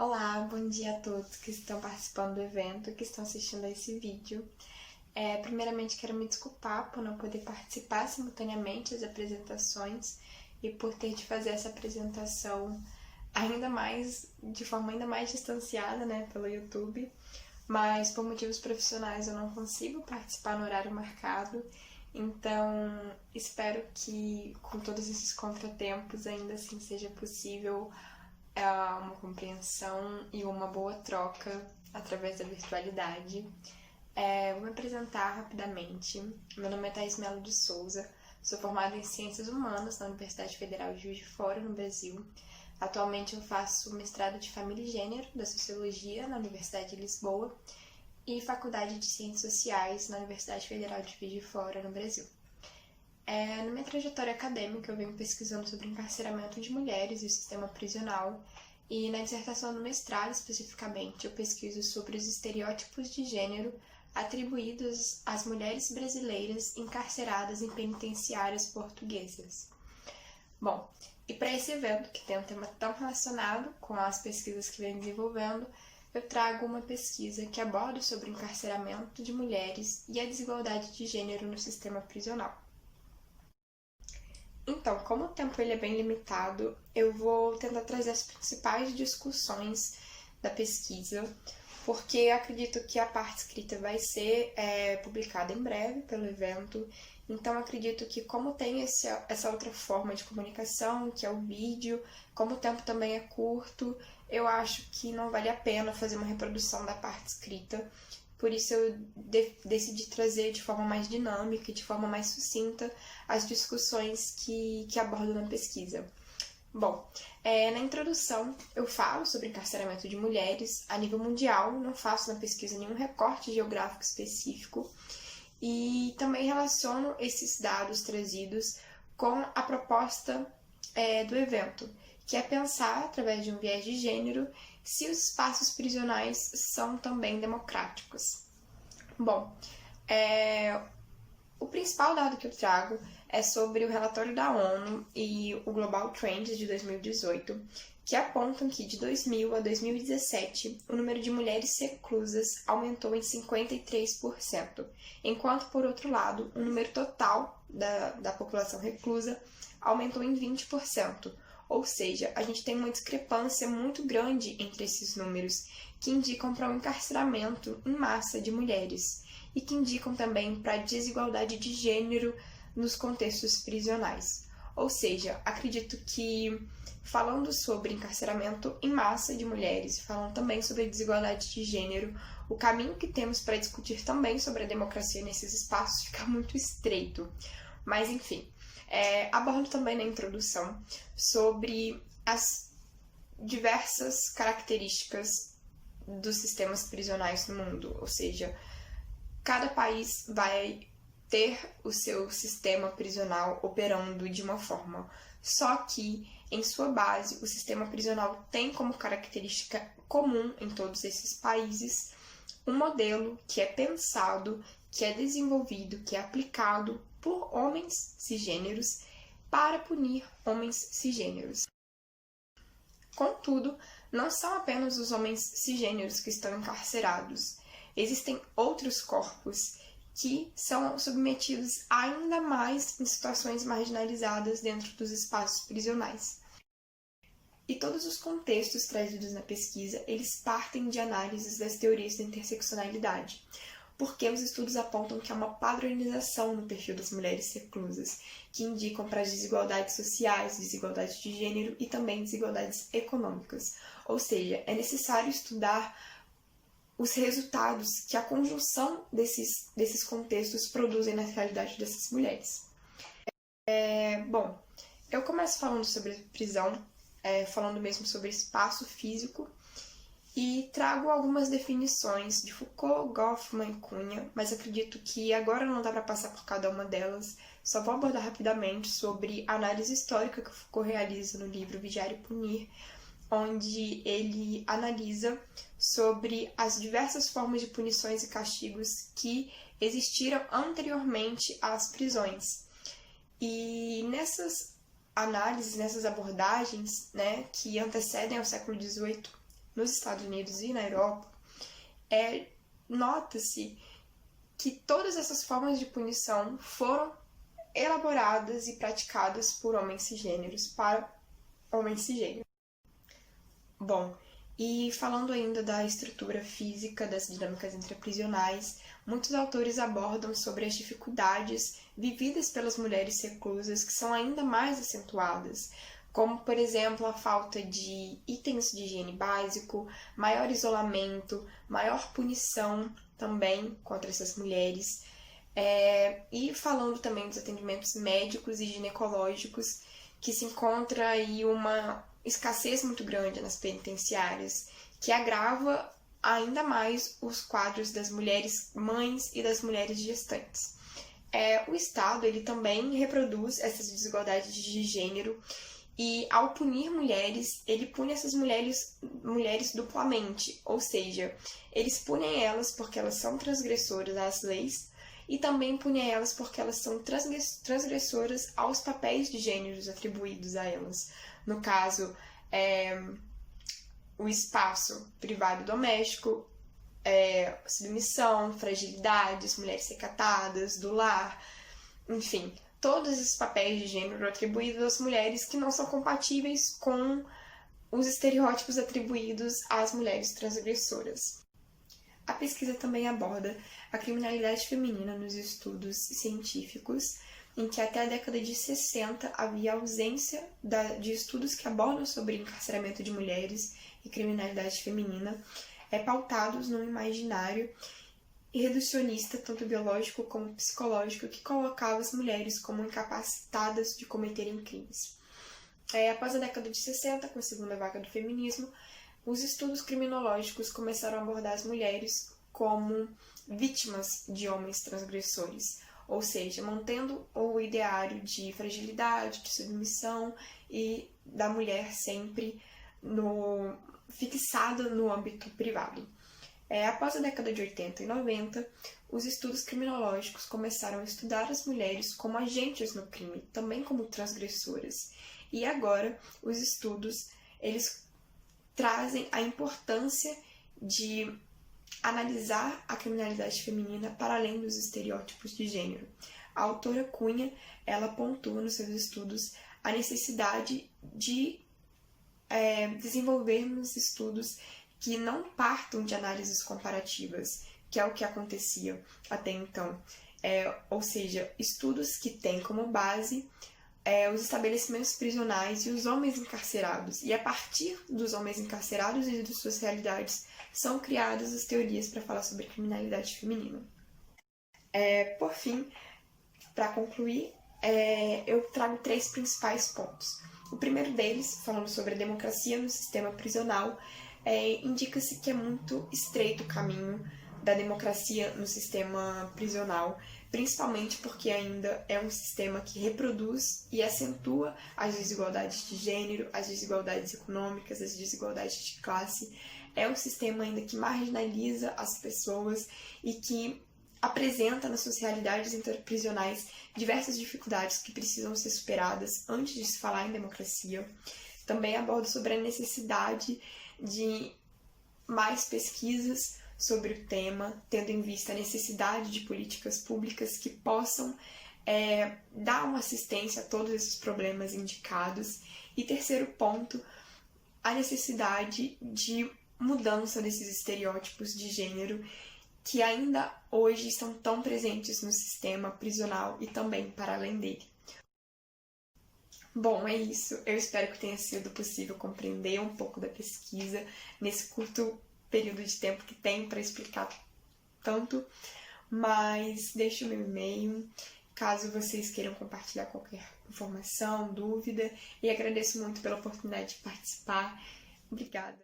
Olá, bom dia a todos que estão participando do evento, que estão assistindo a esse vídeo. Primeiramente, quero me desculpar por não poder participar simultaneamente das apresentações e por ter de fazer essa apresentação de forma ainda mais distanciada, pelo YouTube. Mas por motivos profissionais eu não consigo participar no horário marcado, então espero que com todos esses contratempos ainda assim seja possível uma compreensão e uma boa troca através da virtualidade. Vou me apresentar rapidamente. Meu nome é Thaís Melo de Souza, sou formada em Ciências Humanas na Universidade Federal de Juiz de Fora, no Brasil. Atualmente eu faço mestrado de Família e Gênero da Sociologia na Universidade de Lisboa e Faculdade de Ciências Sociais na Universidade Federal de Juiz de Fora, no Brasil. Na minha trajetória acadêmica, eu venho pesquisando sobre encarceramento de mulheres e o sistema prisional, e na dissertação do mestrado, especificamente, eu pesquiso sobre os estereótipos de gênero atribuídos às mulheres brasileiras encarceradas em penitenciárias portuguesas. Bom, e para esse evento, que tem um tema tão relacionado com as pesquisas que venho desenvolvendo, eu trago uma pesquisa que aborda sobre o encarceramento de mulheres e a desigualdade de gênero no sistema prisional. Então, como o tempo ele é bem limitado, eu vou tentar trazer as principais discussões da pesquisa, porque acredito que a parte escrita vai ser publicada em breve pelo evento. Então, acredito que como tem essa outra forma de comunicação, que é o vídeo, como o tempo também é curto, eu acho que não vale a pena fazer uma reprodução da parte escrita. Por isso eu decidi trazer de forma mais dinâmica e de forma mais sucinta as discussões que abordo na pesquisa. Bom, na introdução eu falo sobre encarceramento de mulheres a nível mundial, não faço na pesquisa nenhum recorte geográfico específico e também relaciono esses dados trazidos com a proposta do evento, que é pensar, através de um viés de gênero, se os espaços prisionais são também democráticos. Bom, o principal dado que eu trago é sobre o relatório da ONU e o Global Trends de 2018, que apontam que de 2000 a 2017 o número de mulheres reclusas aumentou em 53%, enquanto, por outro lado, o número total da população reclusa aumentou em 20%. Ou seja, a gente tem uma discrepância muito grande entre esses números, que indicam para um encarceramento em massa de mulheres e que indicam também para a desigualdade de gênero nos contextos prisionais. Ou seja, acredito que, falando sobre encarceramento em massa de mulheres, falando também sobre a desigualdade de gênero, o caminho que temos para discutir também sobre a democracia nesses espaços fica muito estreito. Mas, enfim, abordo também na introdução sobre as diversas características dos sistemas prisionais no mundo, ou seja, cada país vai ter o seu sistema prisional operando de uma forma, só que, em sua base, o sistema prisional tem como característica comum em todos esses países um modelo que é pensado, que é desenvolvido, que é aplicado por homens cisgêneros para punir homens cisgêneros. Contudo, não são apenas os homens cisgêneros que estão encarcerados. Existem outros corpos que são submetidos ainda mais em situações marginalizadas dentro dos espaços prisionais. E todos os contextos trazidos na pesquisa, eles partem de análises das teorias da interseccionalidade, porque os estudos apontam que há uma padronização no perfil das mulheres reclusas, que indicam para as desigualdades sociais, desigualdades de gênero e também desigualdades econômicas. Ou seja, é necessário estudar os resultados que a conjunção desses contextos produzem na realidade dessas mulheres. Bom, eu começo falando sobre prisão, falando mesmo sobre espaço físico, e trago algumas definições de Foucault, Goffman e Cunha, mas acredito que agora não dá para passar por cada uma delas, só vou abordar rapidamente sobre a análise histórica que Foucault realiza no livro Vigiar e Punir, onde ele analisa sobre as diversas formas de punições e castigos que existiram anteriormente às prisões. E nessas análises, nessas abordagens, que antecedem ao século XVIII, nos Estados Unidos e na Europa, nota-se que todas essas formas de punição foram elaboradas e praticadas por homens cisgêneros para homens cisgêneros. Bom, e falando ainda da estrutura física das dinâmicas intraprisionais, muitos autores abordam sobre as dificuldades vividas pelas mulheres reclusas que são ainda mais acentuadas, como, por exemplo, a falta de itens de higiene básico, maior isolamento, maior punição também contra essas mulheres, e falando também dos atendimentos médicos e ginecológicos, que se encontra aí uma escassez muito grande nas penitenciárias, que agrava ainda mais os quadros das mulheres mães e das mulheres gestantes. O Estado ele também reproduz essas desigualdades de gênero e, ao punir mulheres, ele pune essas mulheres duplamente, ou seja, eles punem elas porque elas são transgressoras às leis e também punem elas porque elas são transgressoras aos papéis de gêneros atribuídos a elas. No caso, o espaço privado doméstico, submissão, fragilidades, mulheres recatadas, do lar, enfim, todos esses papéis de gênero atribuídos às mulheres que não são compatíveis com os estereótipos atribuídos às mulheres transgressoras. A pesquisa também aborda a criminalidade feminina nos estudos científicos, em que até a década de 60 havia ausência de estudos que abordam sobre encarceramento de mulheres e criminalidade feminina, pautados num imaginário reducionista, tanto biológico como psicológico, que colocava as mulheres como incapacitadas de cometerem crimes. Após a década de 60, com a segunda vaga do feminismo, os estudos criminológicos começaram a abordar as mulheres como vítimas de homens transgressores, ou seja, mantendo o ideário de fragilidade, de submissão e da mulher sempre fixada no âmbito privado. Após a década de 80 e 90, os estudos criminológicos começaram a estudar as mulheres como agentes no crime, também como transgressoras. E agora, os estudos, eles trazem a importância de analisar a criminalidade feminina para além dos estereótipos de gênero. A autora Cunha, ela pontua nos seus estudos a necessidade de desenvolvermos estudos que não partam de análises comparativas, que é o que acontecia até então. Ou seja, estudos que têm como base os estabelecimentos prisionais e os homens encarcerados. E a partir dos homens encarcerados e de suas realidades são criadas as teorias para falar sobre criminalidade feminina. Por fim, para concluir, eu trago 3 principais pontos. O primeiro deles, falando sobre a democracia no sistema prisional, indica-se que é muito estreito o caminho da democracia no sistema prisional, principalmente porque ainda é um sistema que reproduz e acentua as desigualdades de gênero, as desigualdades econômicas, as desigualdades de classe. É um sistema ainda que marginaliza as pessoas e que apresenta nas suas realidades interprisionais diversas dificuldades que precisam ser superadas antes de se falar em democracia. Também aborda sobre a necessidade de mais pesquisas sobre o tema, tendo em vista a necessidade de políticas públicas que possam dar uma assistência a todos esses problemas indicados. E terceiro ponto, a necessidade de mudança desses estereótipos de gênero que ainda hoje estão tão presentes no sistema prisional e também para além dele. Bom, é isso. Eu espero que tenha sido possível compreender um pouco da pesquisa nesse curto período de tempo que tem para explicar tanto, mas deixe o meu e-mail caso vocês queiram compartilhar qualquer informação, dúvida, e agradeço muito pela oportunidade de participar. Obrigada!